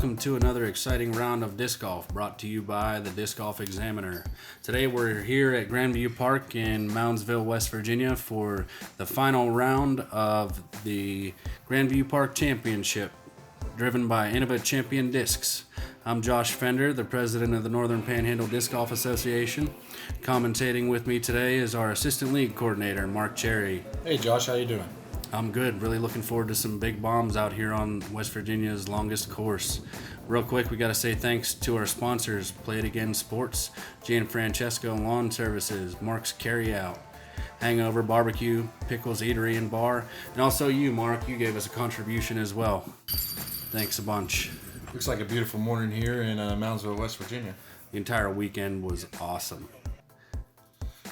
welcome to another exciting round of disc golf brought to you by the Disc Golf Examiner. Today we're here at Grand Vue Park in Moundsville, West Virginia for the final round of the Grand Vue Park Championship driven by Innova Champion Discs. I'm Josh Fender, the president of the Northern Panhandle Disc Golf Association. Commentating with me today is our assistant league coordinator, Mark Cherry. Hey Josh, how you doing? I'm good. Really looking forward to some big bombs out here on West Virginia's longest course. Real quick, we got to say thanks to our sponsors, Play It Again Sports, GianFrancesco Lawn Services, Mark's Carryout, Hangover Barbecue, Pickles Eatery and Bar, and also you, Mark. You gave us a contribution as well. Thanks a bunch. Looks like a beautiful morning here in Moundsville, West Virginia. The entire weekend was awesome.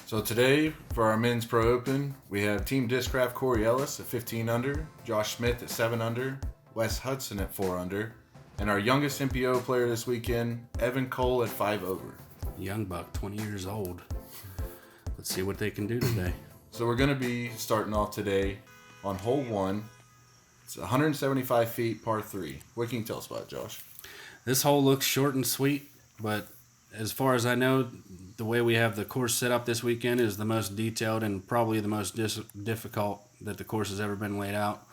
So today, for our Men's Pro Open, we have Team Discraft Corey Ellis at 15 under, Josh Smith at 7 under, Wes Hudson at 4 under, and our youngest MPO player this weekend, Evan Cole at 5 over. Young buck, 20 years old. Let's see what they can do today. So we're going to be starting off today on hole 1. It's 175 feet, par 3. What can you tell us about it, Josh? This hole looks short and sweet, but as far as I know, the way we have the course set up this weekend is the most detailed and probably the most difficult that the course has ever been laid out.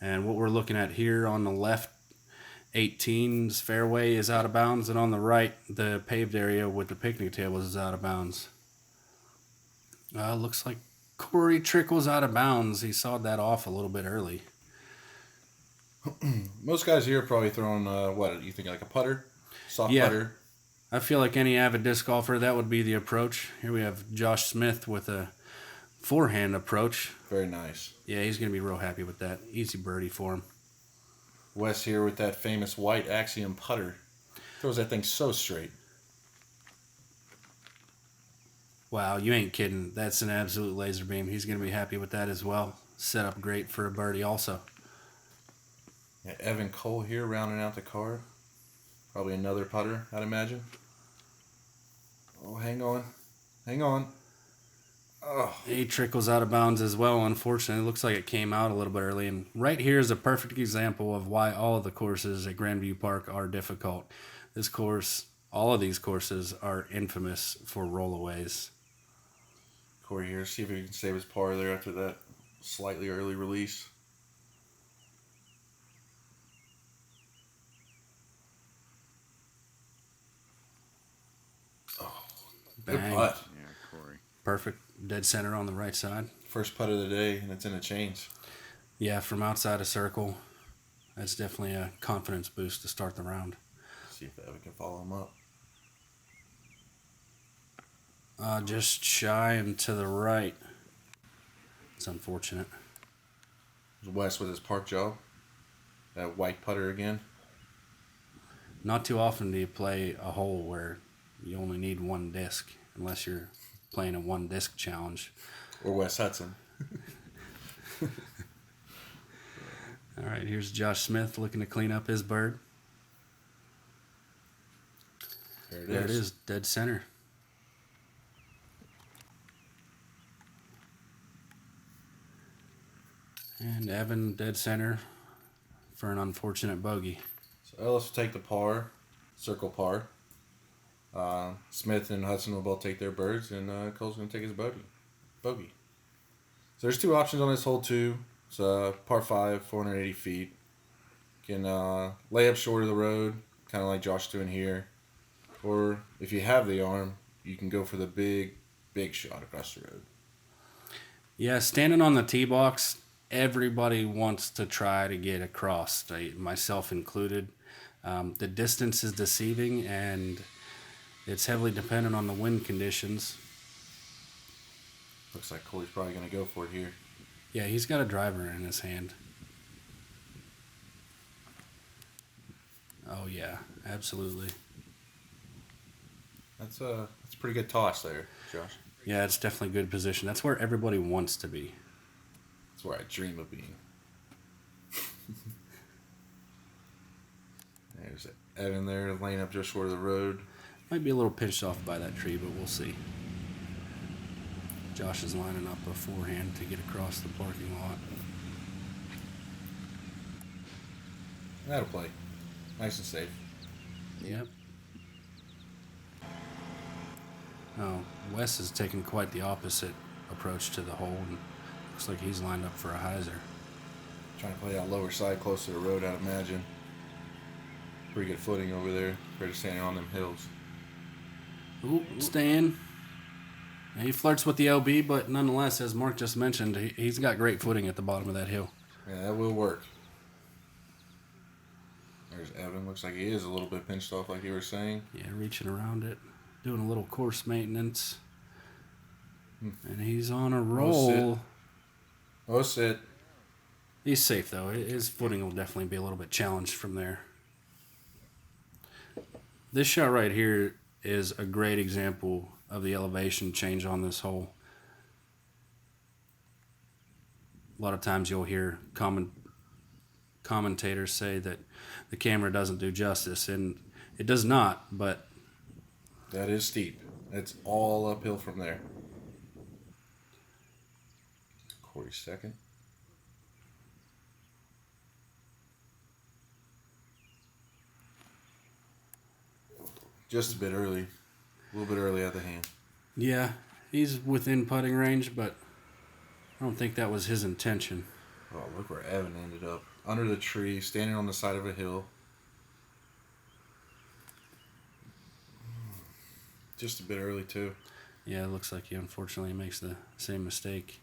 And what we're looking at here on the left, 18's fairway is out of bounds, and on the right, the paved area with the picnic tables is out of bounds. Looks like Corey trickles out of bounds. He sawed that off a little bit early. Most guys here are probably throwing, what, you think like a putter? Soft putter? I feel like any avid disc golfer, that would be the approach. Here we have Josh Smith with a forehand approach. Very nice. Yeah, he's going to be real happy with that. Easy birdie for him. Wes here with that famous white Axiom putter. Throws that thing so straight. Wow, you ain't kidding. That's an absolute laser beam. He's going to be happy with that as well. Set up great for a birdie also. Yeah, Evan Cole here rounding out the card. Probably another putter, I'd imagine. Oh, hang on. Hang on. Oh. He trickles out of bounds as well, unfortunately. It looks like it came out a little bit early. And right here is a perfect example of why all of the courses at Grand Vue Park are difficult. This course, all of these courses are infamous for rollaways. Corey here, see if he can save his par there after that slightly early release. Bang. Good putt. Yeah, Corey. Perfect. Dead center on the right side. First putt of the day, and it's in the chains. Yeah, from outside a circle. That's definitely a confidence boost to start the round. See if Evan can follow him up. Just shy and to the right. It's unfortunate. There's Wes with his park job. That white putter again. Not too often do you play a hole where you only need one disc, unless you're playing a one disc challenge. Or Wes Hudson. All right, here's Josh Smith looking to clean up his bird. There it is, dead center. And Evan dead center for an unfortunate bogey. So Ellis will take the par, circle par. Smith and Hudson will both take their birds, and Cole's going to take his bogey. So there's two options on this hole, too. It's par 5, 480 feet. You can lay up short of the road, kind of like Josh doing here. Or if you have the arm, you can go for the big shot across the road. Yeah, standing on the tee box, everybody wants to try to get across, myself included. The distance is deceiving, and it's heavily dependent on the wind conditions. Looks like Coley's probably going to go for it here. Yeah, he's got a driver in his hand. Oh, yeah, absolutely. That's a pretty good toss there, Josh. Yeah, it's definitely good position. That's where everybody wants to be. That's where I dream of being. There's Evan there laying up just short of the road. Might be a little pinched off by that tree, but we'll see. Josh is lining up a forehand to get across the parking lot. That'll play. Nice and safe. Yep. Oh, Wes is taking quite the opposite approach to the hole, and looks like he's lined up for a hyzer. Trying to play that lower side close to the road, I'd imagine. Pretty good footing over there compared to standing on them hills. Ooh, staying. He flirts with the LB, but nonetheless, as Mark just mentioned, he's got great footing at the bottom of that hill. Yeah, that will work. There's Evan. Looks like he is a little bit pinched off, like you were saying. Yeah, reaching around it, doing a little course maintenance. And he's on a roll. Oh, sit. He's safe, though. His footing will definitely be a little bit challenged from there. This shot right here is a great example of the elevation change on this hole. A lot of times you'll hear commentators say that the camera doesn't do justice, and it does not, but... That is steep. It's all uphill from there. Corey second. Just a bit early. A little bit early at the hand. Yeah, he's within putting range, but I don't think that was his intention. Oh, look where Evan ended up. Under the tree, standing on the side of a hill. Just a bit early, too. Yeah, it looks like he unfortunately makes the same mistake.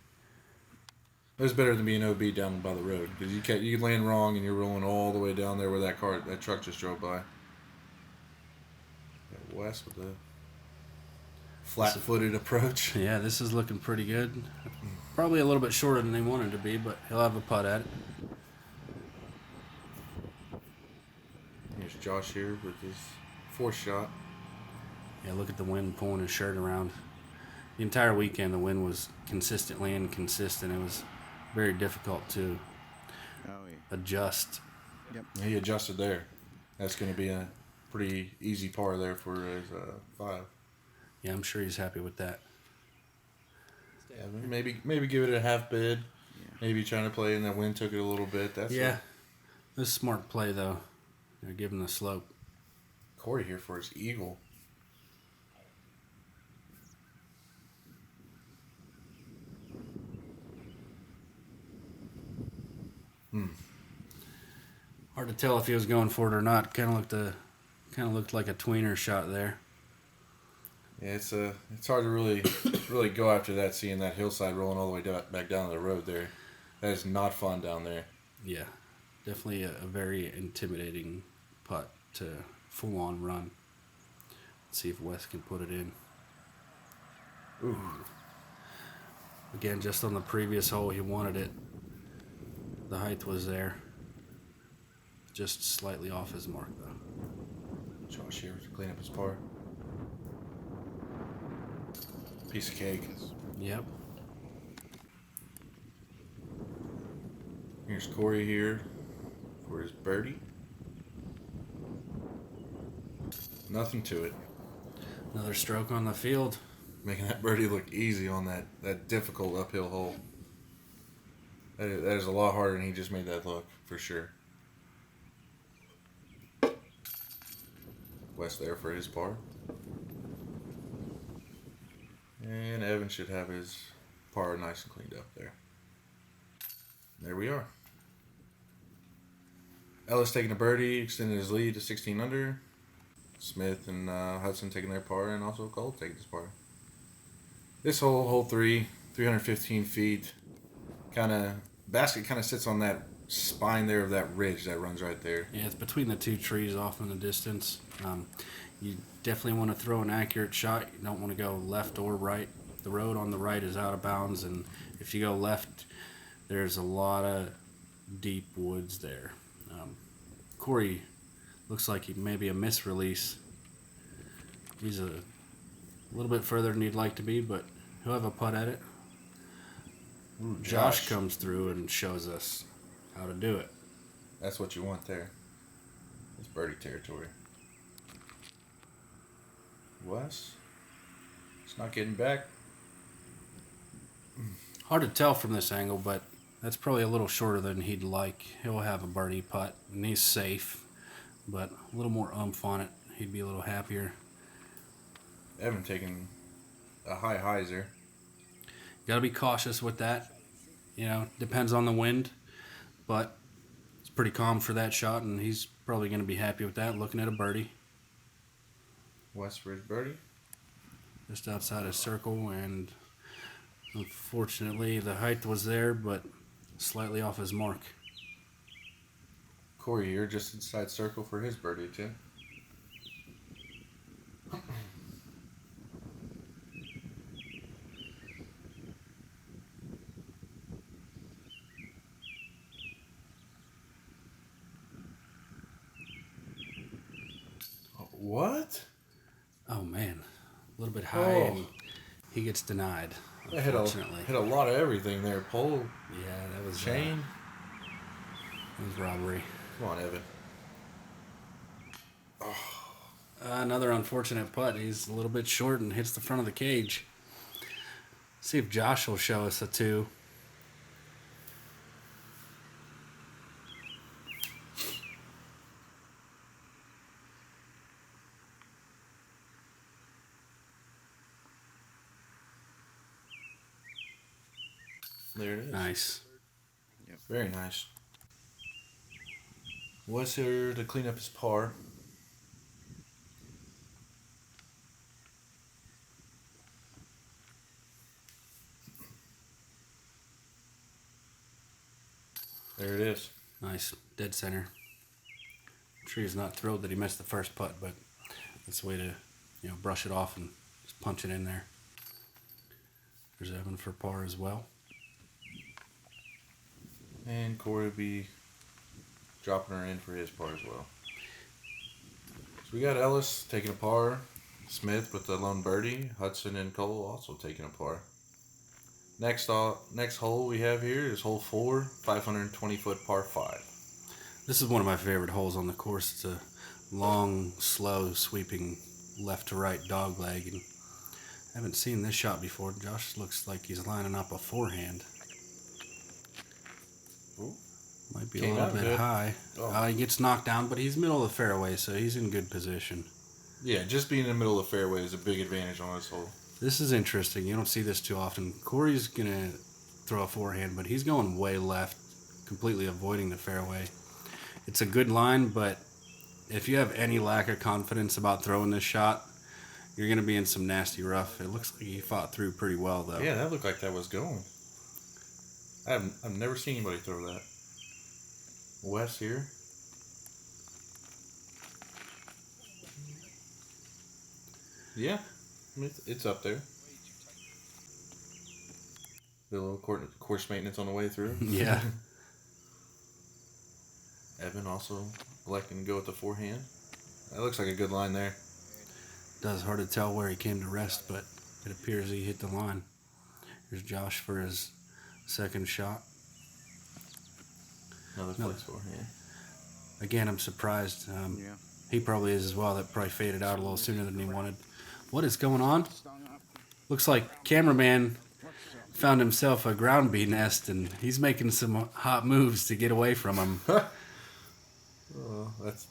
It was better than being OB down by the road. Because you land wrong and you're rolling all the way down there where that truck just drove by. West with the flat-footed approach. Yeah, this is looking pretty good. Probably a little bit shorter than they wanted to be, but he'll have a putt at it. Here's Josh here with his fourth shot. Yeah, look at the wind pulling his shirt around. The entire weekend, the wind was consistently inconsistent. It was very difficult to adjust. Yep. He adjusted there. That's going to be a pretty easy par there for his 5. Yeah, I'm sure he's happy with that. Yeah, maybe give it a half bid. Yeah. Maybe trying to play and that wind took it a little bit. That's this is smart play though. They're giving the slope. Corey here for his eagle. Hard to tell if he was going for it or not. Kind of looked like a tweener shot there. Yeah, it's hard to really go after that, seeing that hillside rolling all the way back down the road there. That is not fun down there. Yeah, definitely a very intimidating putt to full on run. Let's see if Wes can put it in. Ooh. Again, just on the previous hole, he wanted it. The height was there. Just slightly off his mark, though. Josh here to clean up his par. Piece of cake. Yep. Here's Corey here for his birdie. Nothing to it. Another stroke on the field. Making that birdie look easy on that difficult uphill hole. That is a lot harder than he just made that look, for sure. West there for his par. And Evan should have his par nice and cleaned up there. There we are. Ellis taking a birdie, extending his lead to 16 under. Smith and Hudson taking their par, and also Cole taking his par. This hole 3, 315 feet, basket kind of sits on that spine there of that ridge that runs right there. Yeah, it's between the two trees off in the distance. You definitely want to throw an accurate shot. You don't want to go left or right. The road on the right is out of bounds, and if you go left, there's a lot of deep woods there. Corey looks like he may be a misrelease. He's a little bit further than he'd like to be, but he'll have a putt at it. Ooh, Josh comes through and shows us how to do it. That's what you want there. It's birdie territory. Wes, it's not getting back. Hard to tell from this angle, but that's probably a little shorter than he'd like. He'll have a birdie putt, and he's safe. but a little more oomph on it. He'd be a little happier. Evan taking a high hyzer. Got to be cautious with that. You know, depends on the wind, but it's pretty calm for that shot, and he's probably going to be happy with that. Looking at a birdie. Westridge birdie. Just outside his circle, and unfortunately the height was there, but slightly off his mark. Corey here, just inside circle for his birdie, too. What? Oh man, a little bit high, and he gets denied. Unfortunately, hit a lot of everything there. Pole. Yeah, that was chain. It was robbery. Come on, Evan. Another unfortunate putt. He's a little bit short and hits the front of the cage. See if Josh will show us a 2. There it is. Nice. Yep. Very nice. Was here to clean up his par. There it is. Nice. Dead center. I'm sure he's not thrilled that he missed the first putt, but that's the way to, brush it off and just punch it in there. There's Evan for par as well. And Corey will be dropping her in for his par as well. So we got Ellis taking a par. Smith with the lone birdie. Hudson and Cole also taking a par. Next hole we have here is hole 4, 520-foot par 5. This is one of my favorite holes on the course. It's a long, slow, sweeping left to right dog leg, and I haven't seen this shot before. Josh looks like he's lining up a forehand. Ooh. Might be a little bit high. He gets knocked down, but he's middle of the fairway, so he's in good position. Yeah, just being in the middle of the fairway is a big advantage on this hole. This is interesting. You don't see this too often. Corey's going to throw a forehand, but he's going way left, completely avoiding the fairway. It's a good line, but if you have any lack of confidence about throwing this shot, you're going to be in some nasty rough. It looks like he fought through pretty well, though. Yeah, that looked like that was going. I've never seen anybody throw that. Wes here. Yeah, it's up there. A little course maintenance on the way through. Yeah. Evan also electing to go with the forehand. That looks like a good line there. Does hard to tell where he came to rest, but it appears he hit the line. Here's Josh for his second shot. Another flex forehand. Again, I'm surprised. He probably is as well. That probably faded out a little sooner than he wanted. What is going on? Looks like Cameramen found himself a ground bee nest, and he's making some hot moves to get away from him. Oh, that's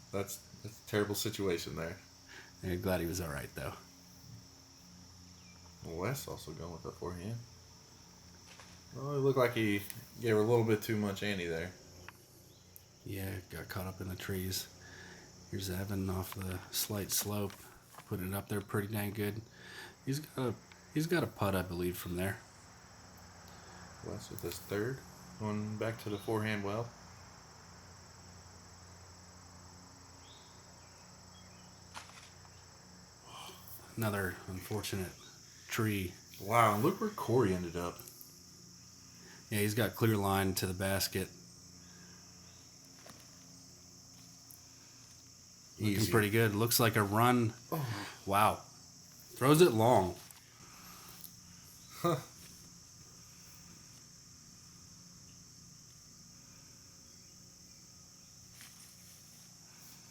a terrible situation there. I'm glad he was all right, though. Wes also going with the forehand. Oh, it looked like he gave her a little bit too much ante there. Yeah, got caught up in the trees. Here's Evan off the slight slope, putting it up there pretty dang good. He's got a putt, I believe, from there. Wes with his third, going back to the forehand well. Another unfortunate tree. Wow, look where Corey ended up. Yeah, he's got clear line to the basket. Easy. Looking pretty good. Looks like a run. Oh. Wow. Throws it long. Huh.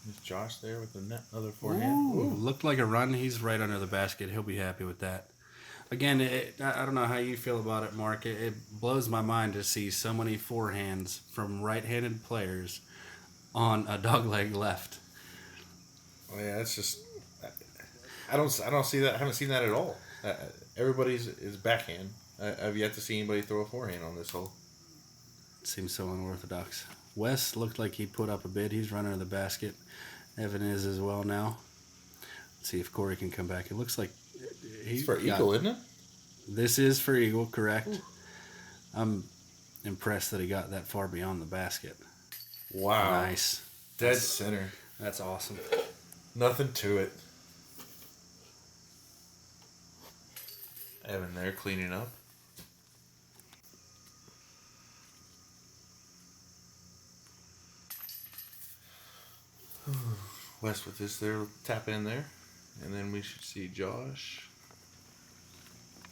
Is Josh there with the other forehand? Ooh, looked like a run. He's right under the basket. He'll be happy with that. Again, I don't know how you feel about it, Mark. It blows my mind to see so many forehands from right-handed players on a dogleg left. Oh, yeah, it's just I don't see that. I haven't seen that at all. Everybody's is backhand. I've yet to see anybody throw a forehand on this hole. Seems so unorthodox. Wes looked like he put up a bid. He's running to the basket. Evan is as well now. Let's see if Corey can come back. It looks like It's for eagle, isn't it? This is for eagle, correct. Ooh. I'm impressed that he got that far beyond the basket. Wow. Nice. Dead center. That's awesome. Nothing to it. Evan there cleaning up. West with this there, tap in there. And then we should see Josh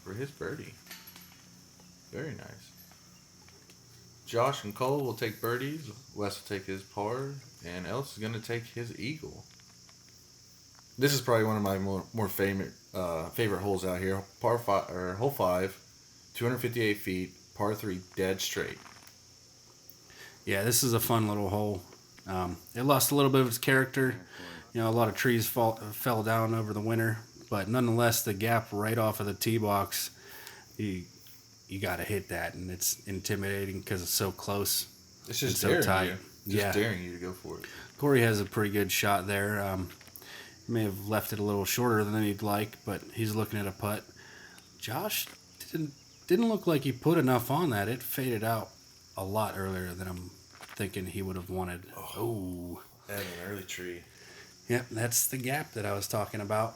for his birdie. Very nice. Josh and Cole will take birdies. Wes will take his par. And Ellis is going to take his eagle. This is probably one of my more favorite holes out here. Par 5 or hole 5, 258 feet, par 3, dead straight. Yeah, this is a fun little hole. It lost a little bit of its character. You know, a lot of trees fell down over the winter, but nonetheless, the gap right off of the tee box, you got to hit that, and it's intimidating because it's so close. It's just so tight. Daring you to go for it. Corey has a pretty good shot there. May have left it a little shorter than he'd like, but he's looking at a putt. Josh didn't look like he put enough on that. It faded out a lot earlier than I'm thinking he would have wanted. Oh. That an early tree. Yep, that's the gap that I was talking about.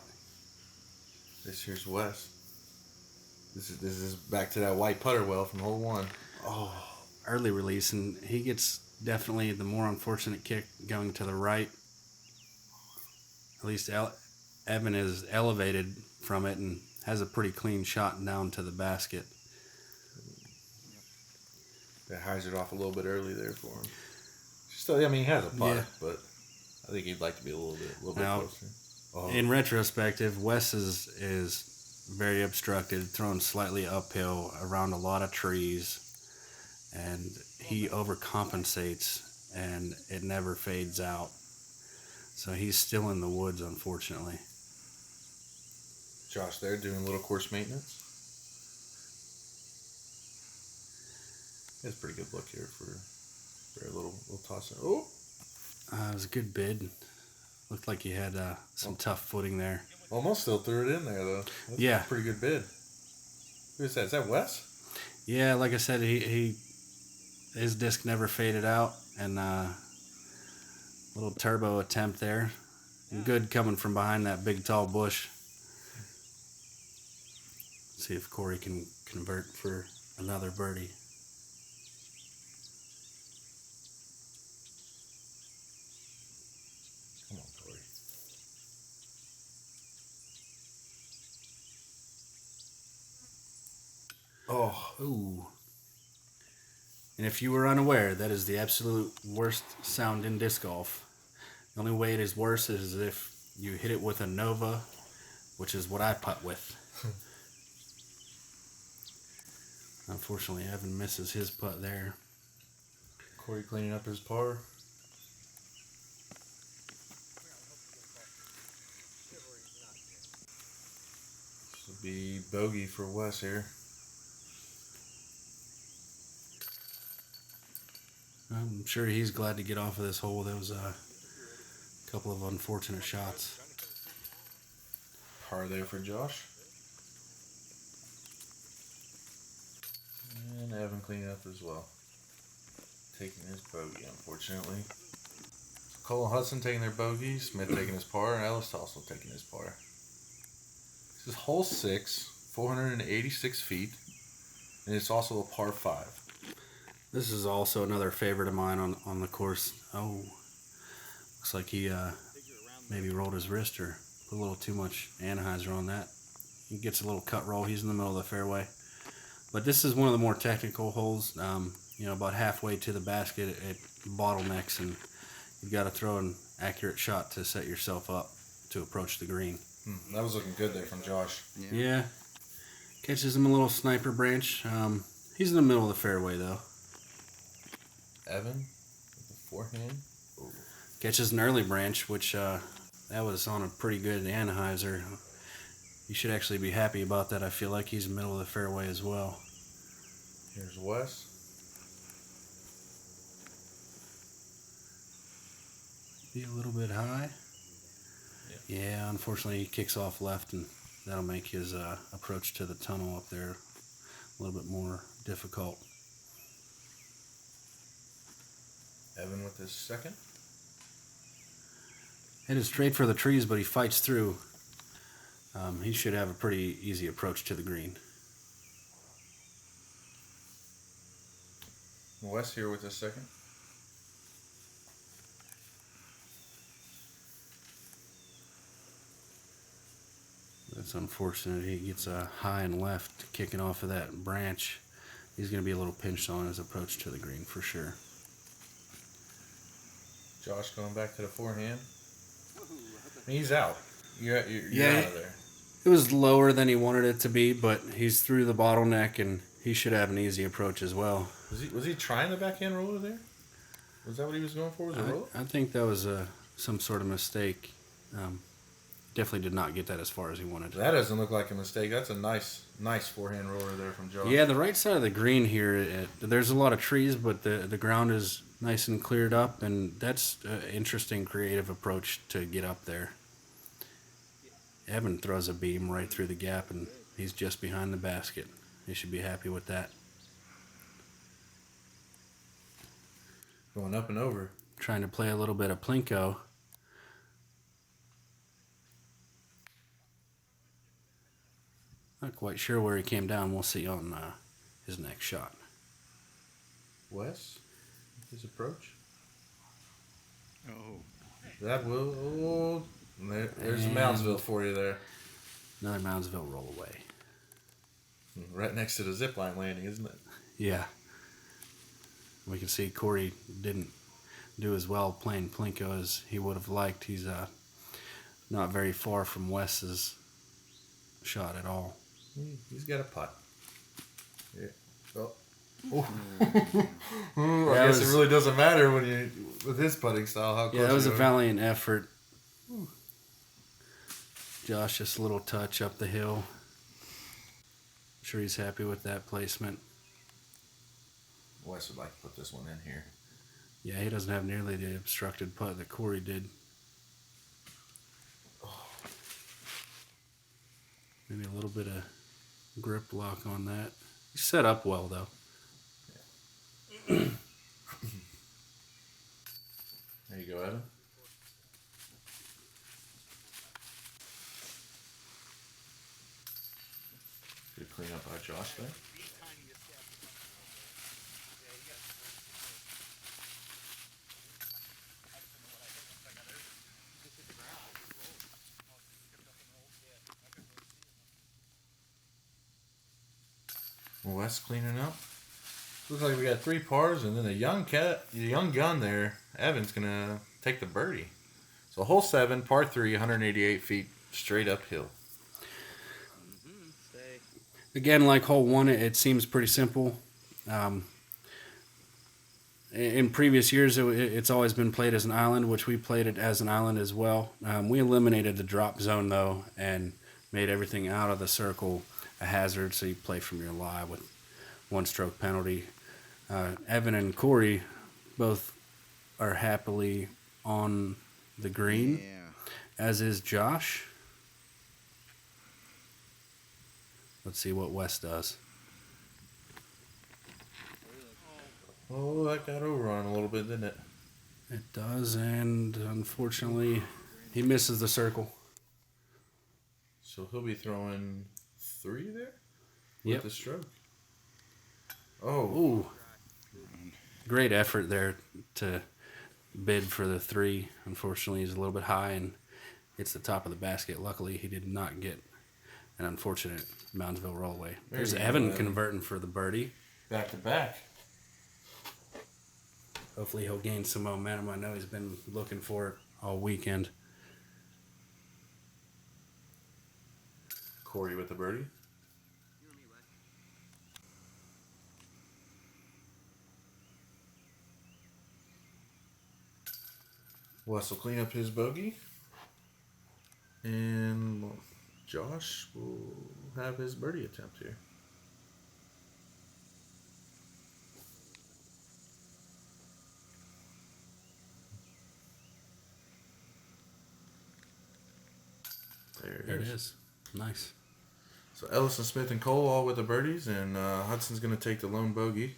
This here's Wes. This is back to that white putter well from hole 1. Oh, early release, and he gets definitely the more unfortunate kick going to the right. At least Evan is elevated from it and has a pretty clean shot down to the basket. That highs it off a little bit early there for him. Still, I mean, he has a putt, but I think he'd like to be a little bit closer. Oh. In retrospective, Wes is very obstructed, thrown slightly uphill around a lot of trees, and he overcompensates, and it never fades out. So he's still in the woods, unfortunately. Josh there doing a little course maintenance. It's a pretty good look here for a little toss. Oh! It was a good bid. Looked like he had some tough footing there. Almost still threw it in there, though. That's a pretty good bid. Who is that? Is that Wes? Yeah, like I said, his disc never faded out, and little turbo attempt there. Good coming from behind that big tall bush. See if Corey can convert for another birdie. Come on, Corey. Oh, ooh. And if you were unaware, that is the absolute worst sound in disc golf. The only way it is worse is if you hit it with a Innova, which is what I putt with. Unfortunately, Evan misses his putt there. Corey cleaning up his par. This will be bogey for Wes here. I'm sure he's glad to get off of this hole. There was a couple of unfortunate shots. Par there for Josh. And Evan cleaning up as well. Taking his bogey, unfortunately. Cole and Hudson taking their bogey. Smith taking his par. And Ellis also taking his par. This is hole 6, 486 feet. And it's also a par 5. This is also another favorite of mine on the course. Oh, looks like he maybe rolled his wrist or put a little too much Anheuser on that. He gets a little cut roll. He's in the middle of the fairway. But this is one of the more technical holes. About halfway to the basket, it bottlenecks, and you've got to throw an accurate shot to set yourself up to approach the green. That was looking good there from Josh. Yeah. Catches him a little sniper branch. He's in the middle of the fairway, though. Evan with the forehand. Ooh. Catches an early branch, which That was on a pretty good Anheuser. You should actually be happy about that. I feel like he's middle of the fairway as well. Here's Wes. Be a little bit high. Yeah, unfortunately he kicks off left, and that'll make his approach to the tunnel up there a little bit more difficult. Evan with his second. Headed straight for the trees, but he fights through. He should have a pretty easy approach to the green. Wes here with his second. That's unfortunate. He gets a high and left kicking off of that branch. He's going to be a little pinched on his approach to the green for sure. Josh going back to the forehand. He's out. You're out of there. It was lower than he wanted it to be, but he's through the bottleneck, and he should have an easy approach as well. Was he trying the backhand roller there? Was that what he was going for? Was a roller? I think that was some sort of mistake. Definitely did not get that as far as he wanted. That doesn't look like a mistake. That's a nice forehand roller there from Josh. Yeah, the right side of the green here, there's a lot of trees, but the ground is nice and cleared up, and that's an interesting, creative approach to get up there. Evan throws a beam right through the gap, and he's just behind the basket. He should be happy with that. Going up and over. Trying to play a little bit of plinko. Not quite sure where he came down. We'll see on his next shot. Wes, his approach. Oh. That will. Oh, there's Moundsville for you there. Another Moundsville roll away. Right next to the zipline landing, isn't it? Yeah. We can see Corey didn't do as well playing plinko as he would have liked. He's not very far from Wes's shot at all. He's got a putt. Yeah. Oh. I guess it really doesn't matter with his putting style. How close that was a are. valiant effort. Josh, just a little touch up the hill. I'm sure he's happy with that placement. Wes would like to put this one in here. Yeah, he doesn't have nearly the obstructed putt that Corey did. Maybe a little bit of grip lock on that. He's set up well, though. There you go, Evan. Good clean up by Josh there. Wes cleaning up. Looks like we got 3 pars and then a young gun there. Evan's gonna take the birdie. So hole 7, par 3, 188 feet straight uphill. Again, like hole 1, it seems pretty simple. In previous years, it's always been played as an island, which we played it as an island as well. We eliminated the drop zone, though, and made everything out of the circle a hazard, so you play from your lie with 1-stroke penalty. Evan and Corey both are happily on the green, as is Josh. Let's see what Wes does. Oh, that got over on a little bit, didn't it? It does, and unfortunately, he misses the circle. So he'll be throwing 3 there? Yep. With the stroke. Oh. Ooh. Great effort there to bid for the 3. Unfortunately, he's a little bit high and hits the top of the basket. Luckily, he did not get an unfortunate Moundsville rollaway. There's Evan converting for the birdie. Back to back. Hopefully, he'll gain some momentum. I know he's been looking for it all weekend. Corey with the birdie. Wes will clean up his bogey. And Josh will have his birdie attempt here. There it is. Nice. So Ellis and Smith and Cole all with the birdies, and Hudson's going to take the lone bogey.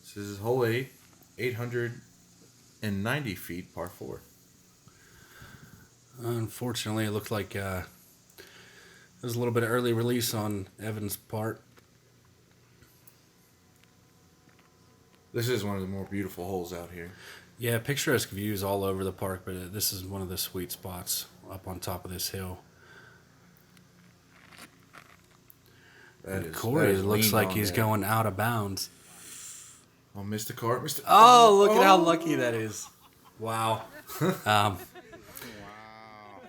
This is hole 8, 890 feet, par 4. Unfortunately, it looked like there was a little bit of early release on Evan's part. This is one of the more beautiful holes out here. Yeah, picturesque views all over the park, but this is one of the sweet spots up on top of this hill. Corey looks like he's going out of bounds. Oh, missed the cart. Missed Oh, look at how lucky that is. Wow.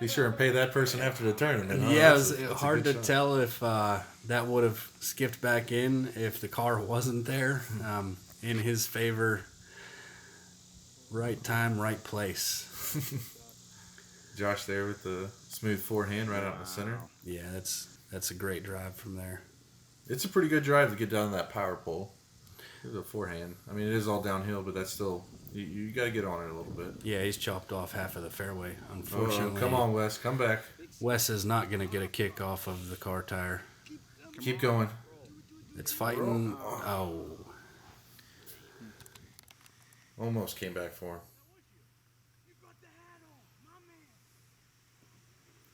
Be sure and pay that person after the tournament. Huh? Yeah, it was hard to tell if that would have skipped back in if the car wasn't there. In his favor, right time, right place. Josh there with the smooth forehand right out in the center. Yeah, that's a great drive from there. It's a pretty good drive to get down that power pole. It's a forehand. I mean, it is all downhill, but that's still, you got to get on it a little bit. Yeah, he's chopped off half of the fairway, unfortunately. Oh, come on, Wes. Come back. Wes is not going to get a kick off of the car tire. Keep going. It's fighting. Oh. Almost came back for him.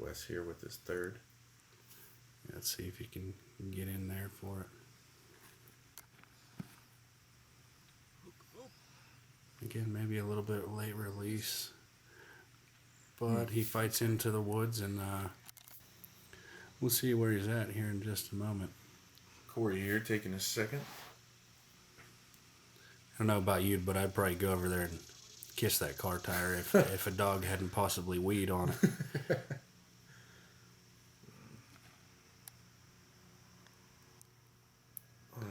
Wes here with his third. Let's see if he can get in there for it. Again, maybe a little bit late release. But he fights into the woods, and we'll see where he's at here in just a moment. Corey here taking his second. I don't know about you, but I'd probably go over there and kiss that car tire if a dog hadn't possibly weed on it. Oh,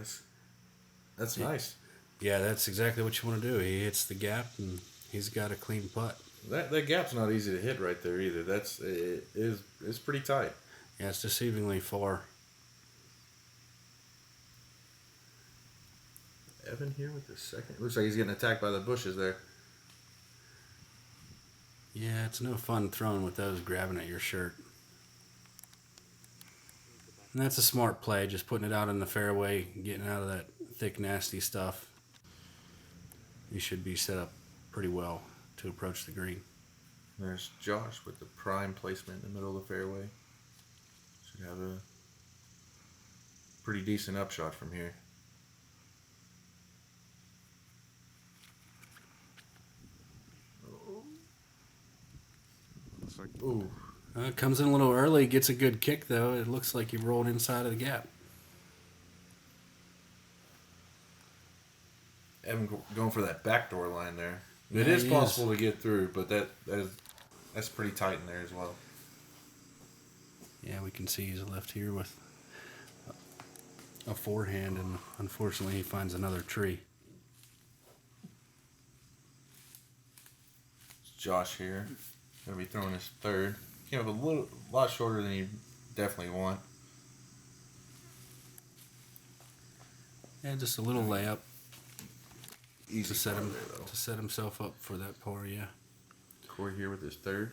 that's nice. Yeah, that's exactly what you want to do. He hits the gap, and he's got a clean putt. That gap's not easy to hit right there either. It's pretty tight. Yeah, it's deceivingly far. Evan here with the second. Looks like he's getting attacked by the bushes there. Yeah, it's no fun throwing with those grabbing at your shirt. And that's a smart play, just putting it out in the fairway, getting out of that thick, nasty stuff. You should be set up pretty well to approach the green. There's Josh with the prime placement in the middle of the fairway. Should have a pretty decent upshot from here. Ooh. Comes in a little early, gets a good kick though. It looks like he rolled inside of the gap. Evan going for that backdoor line there. Yeah, It is possible to get through, but that's pretty tight in there as well. Yeah, we can see he's left here with a forehand, and unfortunately he finds another tree. It's Josh here. Gonna be throwing his third. Came up a lot shorter than you definitely want. Yeah, just a little layup Easy to set himself up for that par. Yeah. Corey here with his third.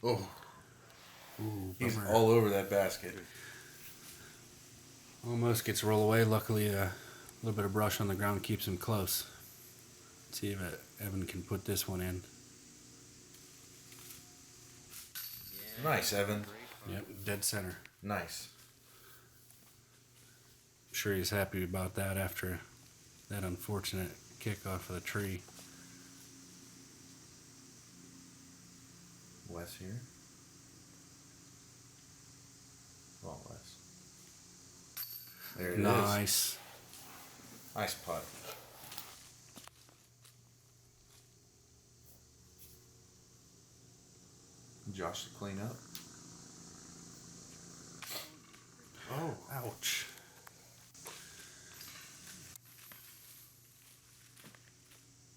Oh, Ooh, he's bummer. all over that basket. Almost gets rolled away. Luckily, a little bit of brush on the ground keeps him close. Let's see if Evan can put this one in. Nice, Evan. Yep, dead center. Nice. I'm sure he's happy about that after that unfortunate kick off of the tree. Wes here. Come on, Wes. There it is. Nice. Nice putt. Josh to clean up. Oh. Ouch.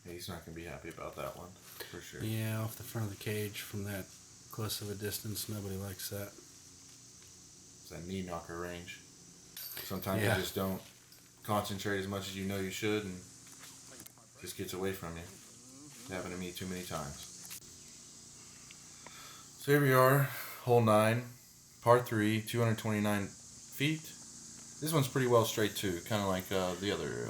Yeah, he's not going to be happy about that one, for sure. Yeah, off the front of the cage from that close of a distance. Nobody likes that. It's that knee knocker range. Sometimes Yeah. you just don't concentrate as much as you know you should, and it just gets away from you. It's happened to me too many times. So here we are, hole 9, par 3, 229 feet. This one's pretty well straight too, kind of like the other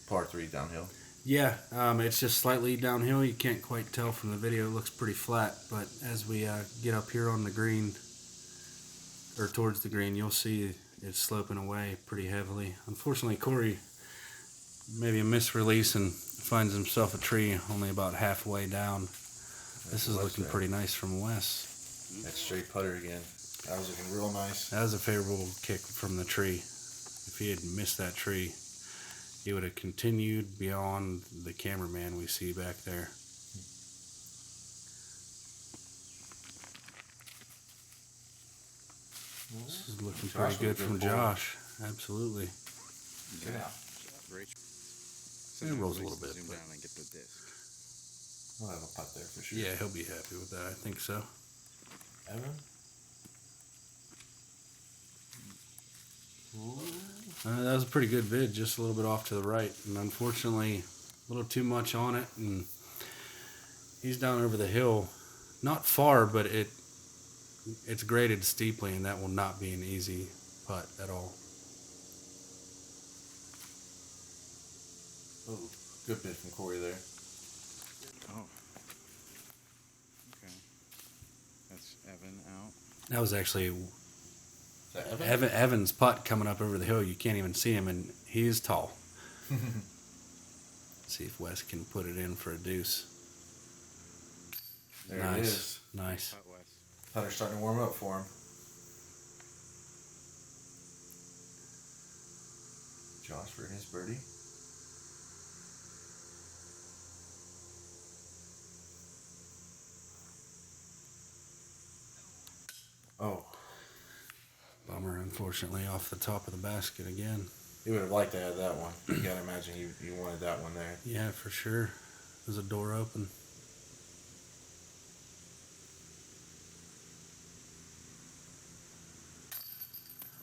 par 3 downhill. Yeah, it's just slightly downhill. You can't quite tell from the video. It looks pretty flat, but as we get up here on the green, or towards the green, you'll see it's sloping away pretty heavily. Unfortunately, Corey, maybe a misrelease and finds himself a tree only about halfway down. This is looking pretty nice from Wes. That straight putter again. That was looking real nice. That was a favorable kick from the tree. If he had missed that tree, he would have continued beyond the cameraman we see back there. This is looking pretty good from Josh. Absolutely. Yeah. Great. It rolls a little bit, Zoom but- down and get the disc. We'll have a putt there for sure. Yeah, he'll be happy with that. I think so. Evan? That was a pretty good vid, just a little bit off to the right, and unfortunately, a little too much on it, and he's down over the hill, not far, but it's graded steeply, and that will not be an easy putt at all. Oh, good bit from Corey there. Oh. Okay. That's Evan out. That was actually Is that Evan? Evan's putt coming up over the hill. You can't even see him, and he is tall. See if Wes can put it in for a deuce. There Nice. it is. Nice. Putt Wes. Putter's starting to warm up for him. Josh for his birdie. Oh, Bummer, unfortunately, off the top of the basket again. he would have liked to have that one. You gotta imagine he wanted that one there. Yeah, for sure. There's a door open.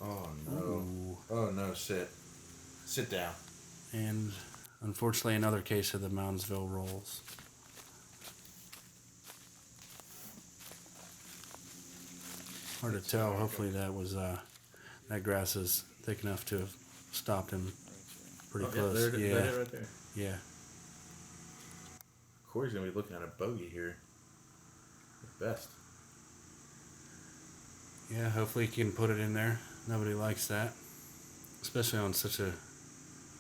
Oh no. Ooh. Oh no, sit. Sit down. And unfortunately, another case of the Moundsville rolls. Hard to tell. Hopefully, that grass is thick enough to have stopped him pretty close. Yeah, right there. yeah. Corey's gonna be looking at a bogey here. At best. Yeah, hopefully he can put it in there. Nobody likes that. Especially on such a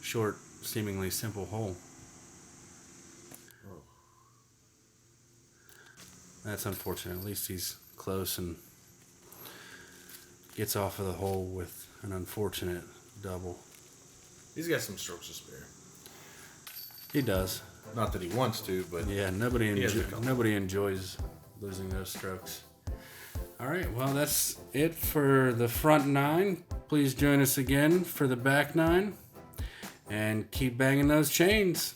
short, seemingly simple hole. Oh. That's unfortunate. At least he's close and gets off of the hole with an unfortunate double. He's got some strokes to spare. He does. Not that he wants to, but Yeah, He has a couple. nobody enjoys losing those strokes. All right, well, that's it for the front 9. Please join us again for the back 9. And keep banging those chains.